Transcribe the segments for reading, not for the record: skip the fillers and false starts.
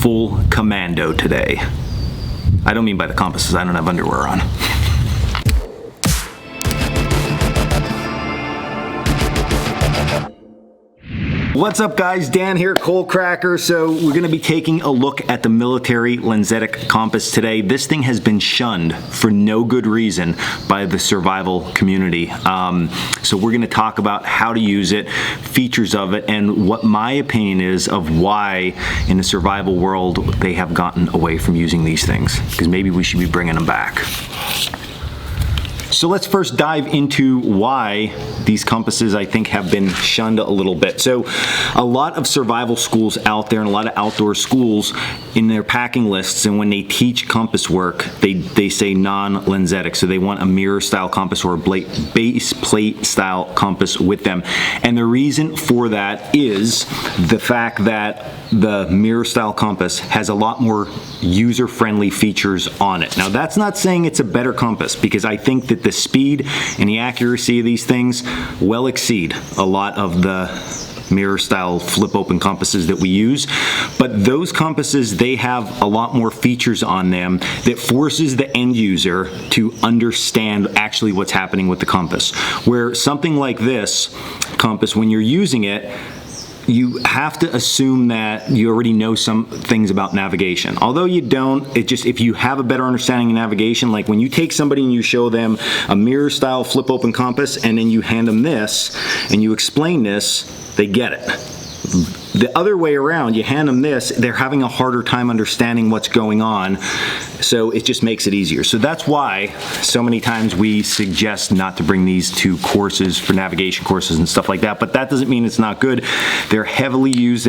full commando today. I don't mean by the compasses, I don't have underwear on. What's up guys, Dan here, Coalcracker. So we're gonna be taking a look at the military Lensatic compass today. This thing has been shunned for no good reason by the survival community. So we're gonna talk about how to use it, features of it, and what my opinion is of why in the survival world they have gotten away from using these things, because maybe we should be bringing them back. So let's first dive into why these compasses, I think, have been shunned a little bit. So a lot of survival schools out there and a lot of outdoor schools in their packing lists, and when they teach compass work, they say non-lensatic. So they want a mirror style compass or a base plate style compass with them. And the reason for that is the fact that the mirror style compass has a lot more user-friendly features on it. Now that's not saying it's a better compass, because I think that the speed and the accuracy of these things well exceed a lot of the mirror style flip open compasses that we use. But those compasses, they have a lot more features on them that forces the end user to understand actually what's happening with the compass. Where something like this compass, when you're using it, you have to assume that you already know some things about navigation. Although you don't, it just, if you have a better understanding of navigation, like when you take somebody and you show them a mirror style flip open compass and then you hand them this and you explain this, they get it. The other way around, you hand them this, they're having a harder time understanding what's going on, so it just makes it easier. So that's why so many times we suggest not to bring these to courses for navigation courses and stuff like that, but that doesn't mean it's not good. They're heavily used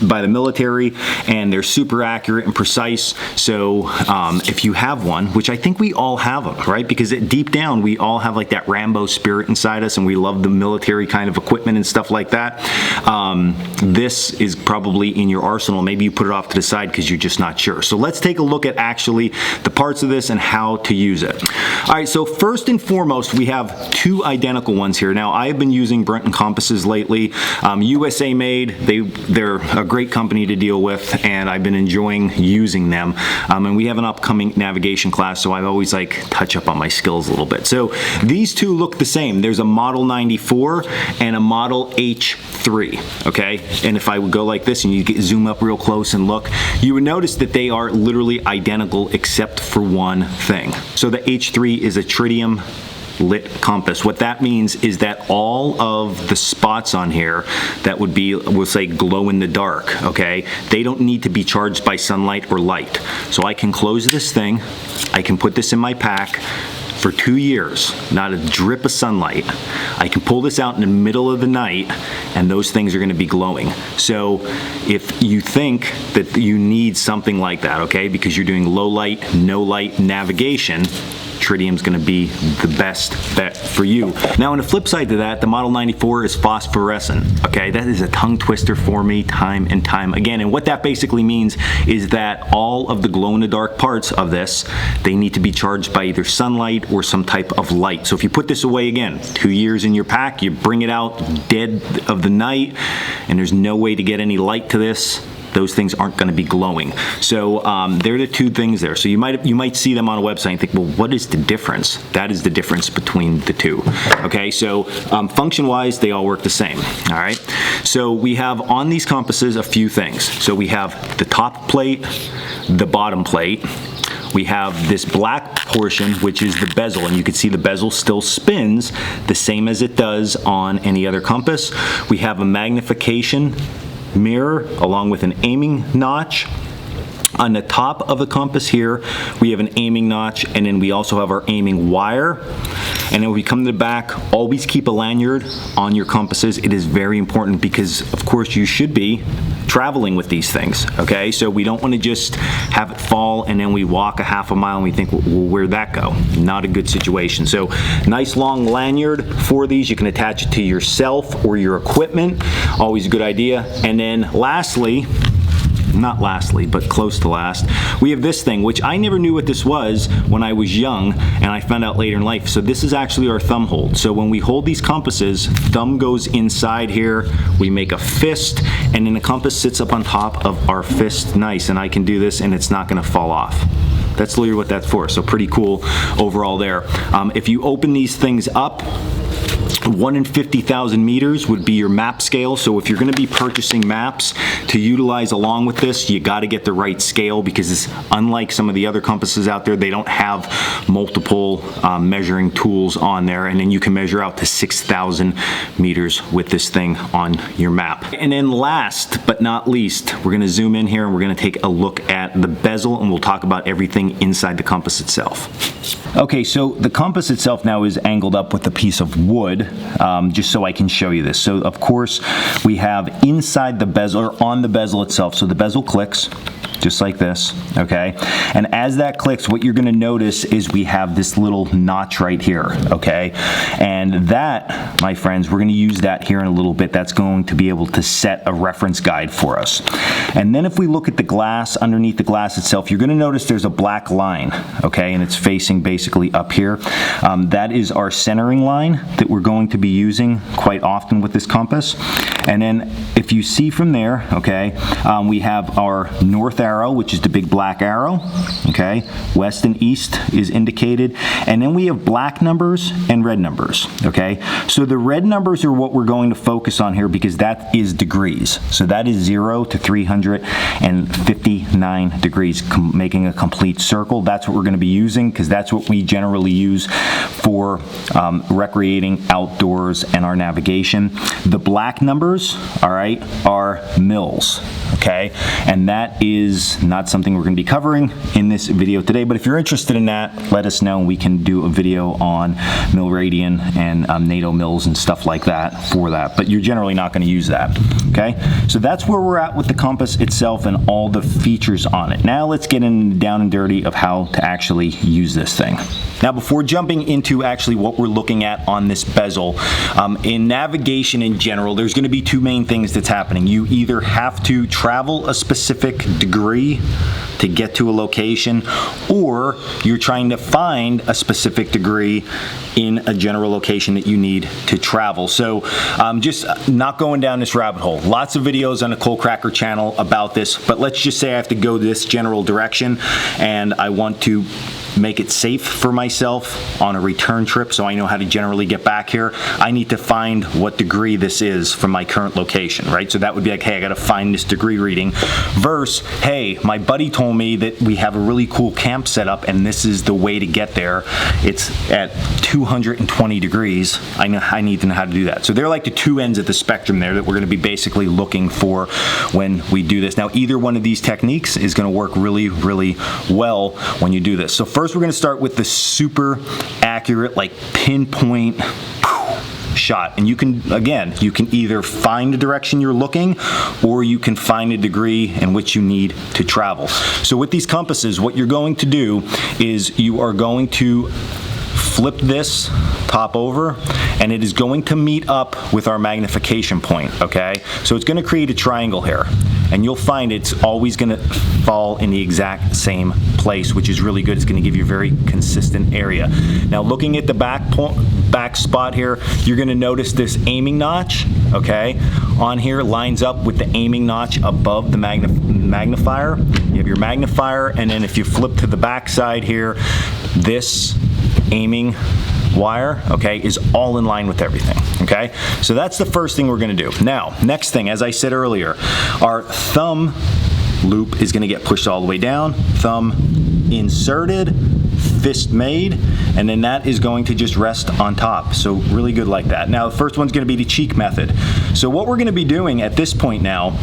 by the military, and they're super accurate and precise. So if you have one, which I think we all have them, right? Because deep down, we all have like that Rambo spirit inside us, and we love the military kind of equipment and stuff like that. This is probably in your arsenal. Maybe you put it off to the side because you're just not sure. So let's take a look at actually the parts of this and how to use it. All right, so first and foremost, we have two identical ones here. Now, I've been using Brunton compasses lately. USA made, they're a great company to deal with, and I've been enjoying using them. And we have an upcoming navigation class, so I always like touch up on my skills a little bit. So these two look the same. There's a Model 94 and a Model H3, okay? And if I would go like this and you zoom up real close and look, you would notice that they are literally identical except for one thing. So the H3 is a tritium lit compass. What that means is that all of the spots on here that would be, we'll say, glow in the dark, okay, they don't need to be charged by sunlight or light. So I can close this thing, I can put this in my pack for 2 years, not a drip of sunlight. I can pull this out in the middle of the night and those things are gonna be glowing. So if you think that you need something like that, okay, because you're doing low light, no light navigation, tritium's gonna be the best bet for you. Now on the flip side to that, the Model 94 is phosphorescent, okay? That is a tongue twister for me time and time again. And what that basically means is that all of the glow in the dark parts of this, they need to be charged by either sunlight or some type of light. So if you put this away again, 2 years in your pack, you bring it out dead of the night, and there's no way to get any light to this, those things aren't going to be glowing. So they're the two things there. So you might see them on a website and think, well, what is the difference? That is the difference between the two. Okay, so function-wise, they all work the same. All right. So we have on these compasses a few things. So we have the top plate, the bottom plate. We have this black portion, which is the bezel, and you can see the bezel still spins the same as it does on any other compass. We have a magnification mirror along with an aiming notch. On the top of the compass here, we have an aiming notch, and then we also have our aiming wire. And then when we come to the back, always keep a lanyard on your compasses. It is very important because, of course, you should be traveling with these things, okay? So we don't want to just have it fall and then we walk a half a mile and we think, well, where'd that go? Not a good situation. So nice long lanyard for these. You can attach it to yourself or your equipment. Always a good idea. And then lastly, not lastly, but close to last, we have this thing, which I never knew what this was when I was young, and I found out later in life. So this is actually our thumb hold. So when we hold these compasses, thumb goes inside here, we make a fist, and then the compass sits up on top of our fist, nice, and I can do this and it's not gonna fall off. That's literally what that's for, so pretty cool overall there. If you open these things up, 1 in 50,000 meters would be your map scale. So if you're going to be purchasing maps to utilize along with this, you got to get the right scale, because it's unlike some of the other compasses out there, they don't have multiple measuring tools on there, and then you can measure out to 6,000 meters with this thing on your map. And then last but not least, we're going to zoom in here and we're going to take a look at the bezel, and we'll talk about everything inside the compass itself. Okay, so the compass itself now is angled up with a piece of wood, just so I can show you this. So of course we have inside the bezel, or on the bezel itself, so the bezel clicks just like this, okay? And as that clicks, what you're gonna notice is we have this little notch right here, okay? And that, my friends, we're gonna use that here in a little bit. That's going to be able to set a reference guide for us. And then if we look at the glass, underneath the glass itself, you're gonna notice there's a black line, okay? And it's facing basically up here. That is our centering line that we're going to be using quite often with this compass. And then if you see from there, okay, we have our north arrow, which is the big black arrow, okay? West and east is indicated. And then we have black numbers and red numbers, okay? So the red numbers are what we're going to focus on here, because that is degrees. So that is 0 to 359 degrees, making a complete circle. That's what we're gonna be using, because that's what we generally use for recreating outdoors and our navigation. The black numbers, all right, are mils, okay? And that is not something we're going to be covering in this video today, but if you're interested in that, let us know and we can do a video on mil radian and NATO mils and stuff like that for that, but you're generally not going to use that, okay? So that's where we're at with the compass itself and all the features on it. Now let's get in down and dirty of how to actually use this thing. Now before jumping into actually what we're looking at on this bezel, in navigation in general, there's going to be two main things that's happening. You either have to travel a specific degree to get to a location, or you're trying to find a specific degree in a general location that you need to travel. So just not going down this rabbit hole. Lots of videos on the Coalcracker channel about this, but let's just say I have to go this general direction and I want to make it safe for myself on a return trip so I know how to generally get back here. I need to find what degree this is from my current location, right? So that would be like, hey, I gotta find this degree reading, versus, hey, my buddy told me that we have a really cool camp set up and this is the way to get there. It's at 220 degrees. I need to know how to do that. So they're like the two ends of the spectrum there that we're gonna be basically looking for when we do this. Now, either one of these techniques is gonna work really, really well when you do this. So first we're going to start with the super accurate, like pinpoint shot. And you can, again, you can either find the direction you're looking or you can find a degree in which you need to travel. So with these compasses, what you're going to do is you are going to flip this top over and it is going to meet up with our magnification point, okay? So it's going to create a triangle here, and you'll find it's always going to fall in the exact same place, which is really good. It's going to give you a very consistent area. Now looking at the back spot here, you're going to notice this aiming notch, okay, on here lines up with the aiming notch above the magnifier. You have your magnifier, and then if you flip to the back side here, this aiming wire, okay, is all in line with everything, okay? So that's the first thing we're gonna do. Now, next thing, as I said earlier, our thumb loop is gonna get pushed all the way down, thumb inserted, fist made, and then that is going to just rest on top. So really good like that. Now, the first one's gonna be the cheek method. So what we're gonna be doing at this point now,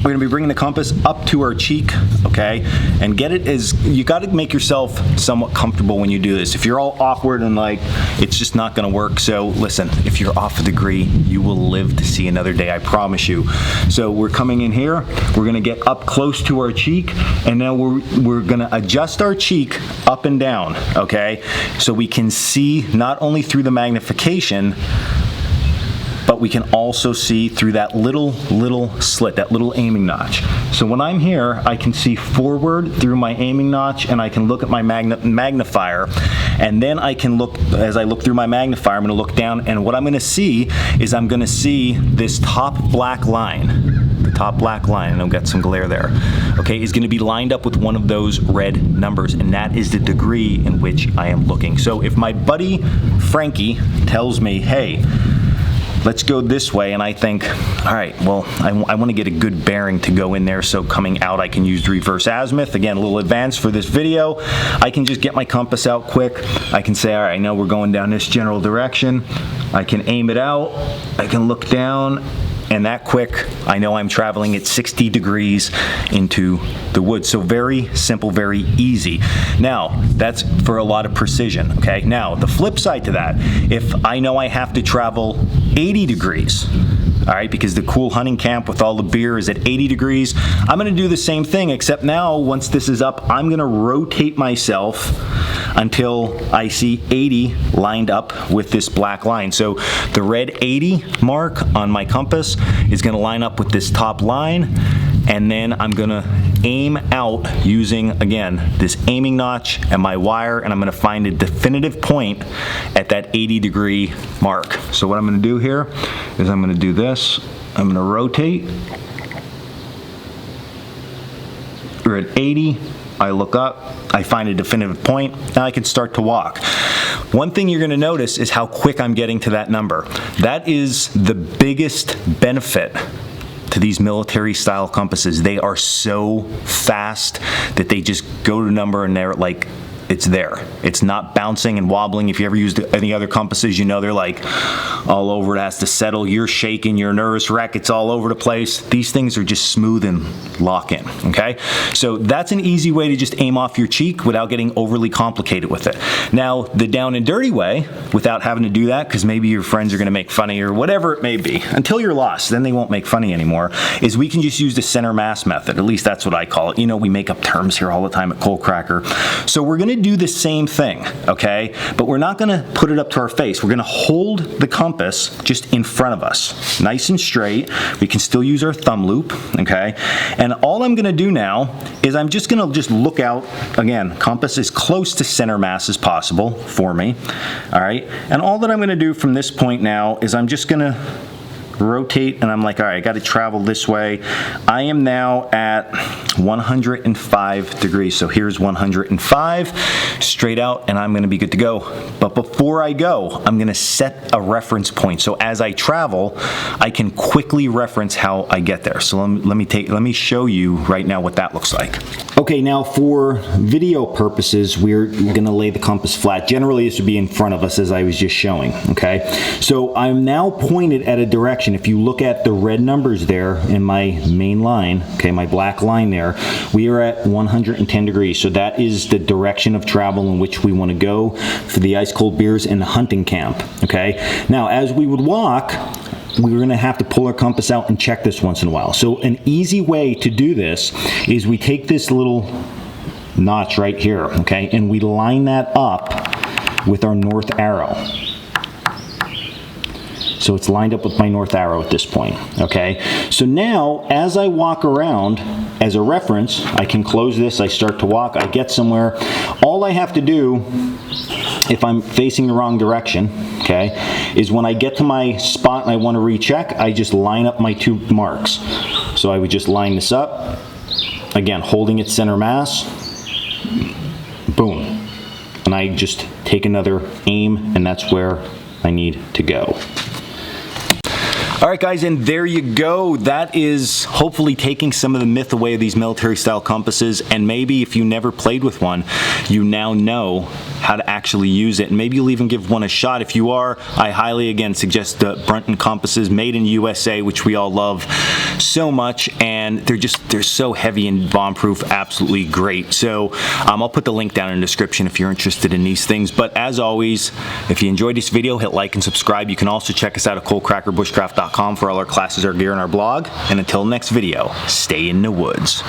we're gonna be bringing the compass up to our cheek, okay? And get it as, you gotta make yourself somewhat comfortable when you do this. If you're all awkward and like, it's just not gonna work. So listen, if you're off a degree, you will live to see another day, I promise you. So we're coming in here, we're gonna get up close to our cheek, and now we're gonna adjust our cheek up and down, okay? So we can see not only through the magnification, but we can also see through that little slit, that little aiming notch. So when I'm here, I can see forward through my aiming notch, and I can look at my magnifier, and then I can look, as I look through my magnifier, I'm going to look down, and what I'm going to see is I'm going to see this top black line. The top black line, and I've got some glare there, okay, is going to be lined up with one of those red numbers, and that is the degree in which I am looking. So if my buddy Frankie tells me, hey, let's go this way, and I think, all right, well, I want to get a good bearing to go in there, so coming out I can use the reverse azimuth. Again, a little advanced for this video. I can just get my compass out quick. I can say, all right, I know we're going down this general direction. I can aim it out. I can look down, and that quick, I know I'm traveling at 60 degrees into the woods. So very simple, very easy. Now, that's for a lot of precision, okay? Now, the flip side to that, if I know I have to travel 80 degrees, all right, because the cool hunting camp with all the beer is at 80 degrees, I'm gonna do the same thing, except now, once this is up, I'm gonna rotate myself until I see 80 lined up with this black line. So the red 80 mark on my compass is gonna line up with this top line, and then I'm gonna aim out using, again, this aiming notch and my wire, and I'm gonna find a definitive point at that 80-degree mark. So what I'm gonna do here is I'm gonna do this. I'm gonna rotate. We're at 80. I look up, I find a definitive point, and I can start to walk. One thing you're gonna notice is how quick I'm getting to that number. That is the biggest benefit to these military style compasses. They are so fast that they just go to number and they're like, it's there. It's not bouncing and wobbling. If you ever used any other compasses, you know they're like all over. It has to settle. You're shaking. You're a nervous wreck. It's all over the place. These things are just smooth and lock in, okay? So that's an easy way to just aim off your cheek without getting overly complicated with it. Now, the down and dirty way, without having to do that, because maybe your friends are gonna make fun of you or whatever it may be, until you're lost, then they won't make fun of you anymore, is we can just use the center mass method. At least that's what I call it. You know, we make up terms here all the time at Coalcracker. So we're gonna do the same thing, okay? But we're not gonna put it up to our face. We're gonna hold the compass just in front of us, nice and straight. We can still use our thumb loop, okay? And all I'm gonna do now is I'm just gonna look out, again, compass as close to center mass as possible for me, all right? And all that I'm gonna do from this point now is I'm just gonna rotate, and I'm like, all right, I got to travel this way. I am now at 105 degrees. So here's 105, straight out, and I'm going to be good to go. But before I go, I'm going to set a reference point. So as I travel, I can quickly reference how I get there. So let me show you right now what that looks like. Okay, now for video purposes, we're going to lay the compass flat. Generally, this would be in front of us, as I was just showing, okay? So I'm now pointed at a direction. If you look at the red numbers there in my main line, okay, my black line there, we are at 110 degrees. So that is the direction of travel in which we want to go for the ice cold beers in the hunting camp, okay? Now, as we would walk, we're going to have to pull our compass out and check this once in a while. So an easy way to do this is we take this little notch right here, okay, and we line that up with our north arrow. So it's lined up with my north arrow at this point, okay? So now, as I walk around, as a reference, I can close this, I start to walk, I get somewhere. All I have to do, if I'm facing the wrong direction, okay, is when I get to my spot and I want to recheck, I just line up my two marks. So I would just line this up, again, holding its center mass, boom. And I just take another aim, and that's where I need to go. All right, guys, and there you go. That is hopefully taking some of the myth away of these military style compasses, and maybe if you never played with one, you now know how to actually use it, and maybe you'll even give one a shot. If you are, I highly again suggest the Brunton compasses, made in USA, which we all love so much, and they're so heavy and bomb proof, absolutely great. So I'll put the link down in the description if you're interested in these things. But as always, if you enjoyed this video, hit like and subscribe. You can also check us out at Coalcracker, Bushcraft.com for all our classes, our gear, and our blog. And until next video, stay in the woods.